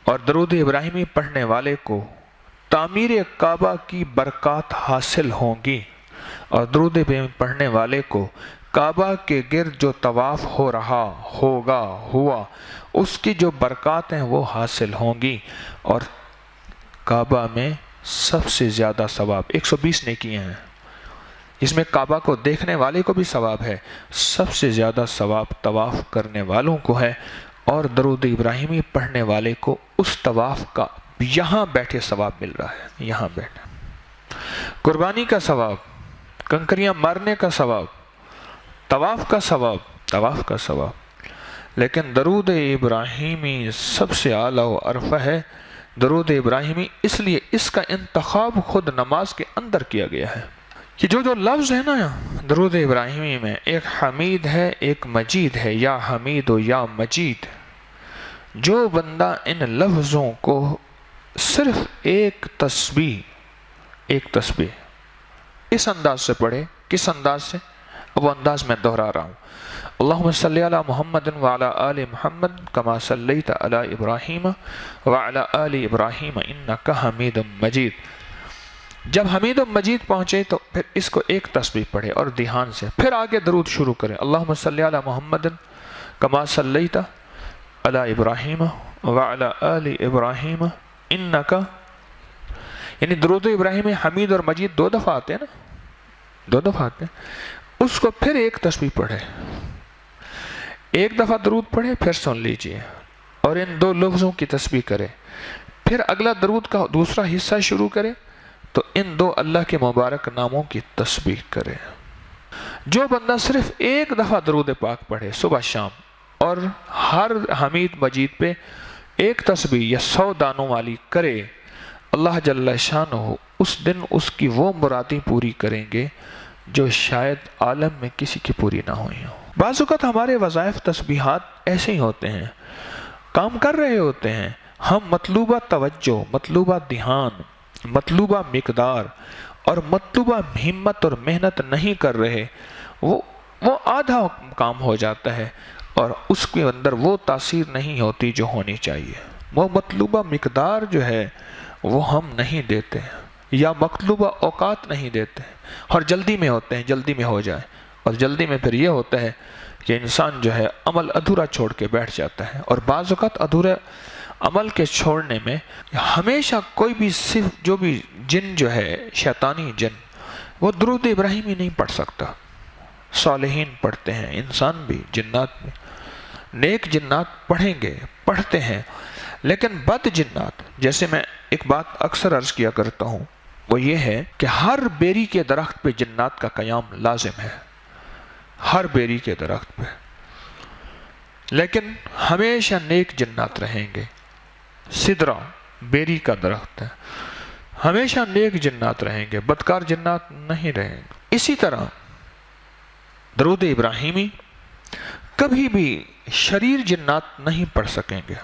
اور درود ابراہیمی پڑھنے والے کو تعمیر کعبہ کی برکات حاصل ہوں گی، اور درود ابراہیمی پڑھنے والے کو کعبہ کے گرد جو طواف ہو رہا ہوا اس کی جو برکات ہیں وہ حاصل ہوں گی، اور کعبہ میں سب سے زیادہ ثواب 120 نیکیاں ہیں، اس میں کعبہ کو دیکھنے والے کو بھی ثواب ہے، سب سے زیادہ ثواب طواف کرنے والوں کو ہے، اور درود ابراہیمی پڑھنے والے کو اس طواف کا یہاں بیٹھے ثواب مل رہا ہے، یہاں بیٹھے قربانی کا ثواب، کنکریاں مارنے کا ثواب، طواف کا ثواب، لیکن درود ابراہیمی سب سے اعلیٰ و ارفع ہے۔ درود ابراہیمی اس لیے اس کا انتخاب خود نماز کے اندر کیا گیا ہے کہ جو لفظ ہے نا درود ابراہیمی میں، ایک حمید ہے ایک مجید ہے، یا حمید و یا مجید، جو بندہ ان لفظوں کو صرف ایک تسبیح اس انداز سے پڑھے، کس انداز سے؟ وہ انداز میں دہرا رہا ہوں، اللہم صلی علی محمد وعلی آل محمد کما صلیت علی ابراہیم وعلی آل ابراہیم انک حمید مجید۔ جب حمید مجید پہنچے تو پھر اس کو ایک تسبیح پڑھے اور دھیان سے، پھر آگے درود شروع کریں، اللہم صلی علی محمد کما صلیت علی ابراہیم وعلی آل ابراہیم انک، یعنی درود ابراہیم حمید اور مجید 2 دفعہ آتے ہیں نا، 2 دفعہ آتے ہیں، اس کو پھر ایک تسبیح پڑھے، ایک دفعہ درود پڑھے پھر سن لیجئے اور ان 2 لفظوں کی تسبیح کرے، پھر اگلا درود کا دوسرا حصہ شروع کرے تو ان 2 اللہ کے مبارک ناموں کی تسبیح کرے۔ جو بندہ صرف ایک دفعہ درود پاک پڑھے صبح شام اور ہر حمید مجید پہ ایک تسبیح یا 100 دانوں والی کرے، اللہ جل شانہ اس دن اس کی وہ مرادیں پوری کریں گے جو شاید عالم میں کسی کی پوری نہ ہوئی ہوں۔ بعض اوقات ہمارے وظائف تسبیحات ایسے ہی ہوتے ہیں، کام کر رہے ہوتے ہیں، ہم مطلوبہ توجہ، مطلوبہ دھیان، مطلوبہ مقدار اور مطلوبہ ہمت اور محنت نہیں کر رہے، وہ آدھا کام ہو جاتا ہے اور اس کے اندر وہ تاثیر نہیں ہوتی جو ہونی چاہیے، وہ مطلوبہ مقدار جو ہے وہ ہم نہیں دیتے یا مطلوبہ اوقات نہیں دیتے، اور جلدی میں ہوتے ہیں، جلدی میں ہو جائے، اور جلدی میں پھر یہ ہوتا ہے کہ انسان جو ہے عمل ادھورا چھوڑ کے بیٹھ جاتا ہے، اور بعض اوقات ادھورے عمل کے چھوڑنے میں ہمیشہ کوئی بھی صرف جو بھی جن جو ہے شیطانی جن وہ درود ابراہیمی نہیں پڑھ سکتا، صالحین پڑھتے ہیں، انسان بھی، جنات بھی، نیک جنات پڑھیں گے، پڑھتے ہیں، لیکن بد جنات، جیسے میں ایک بات اکثر عرض کیا کرتا ہوں، وہ یہ ہے کہ ہر بیری کے درخت پہ جنات کا قیام لازم ہے، ہر بیری کے درخت پہ، لیکن ہمیشہ نیک جنات رہیں گے۔ سدرہ بیری کا درخت ہے، ہمیشہ نیک جنات رہیں گے، بدکار جنات نہیں رہیں گے۔ اسی طرح درود ابراہیمی کبھی بھی شریر جنات نہیں پڑھ سکیں گے۔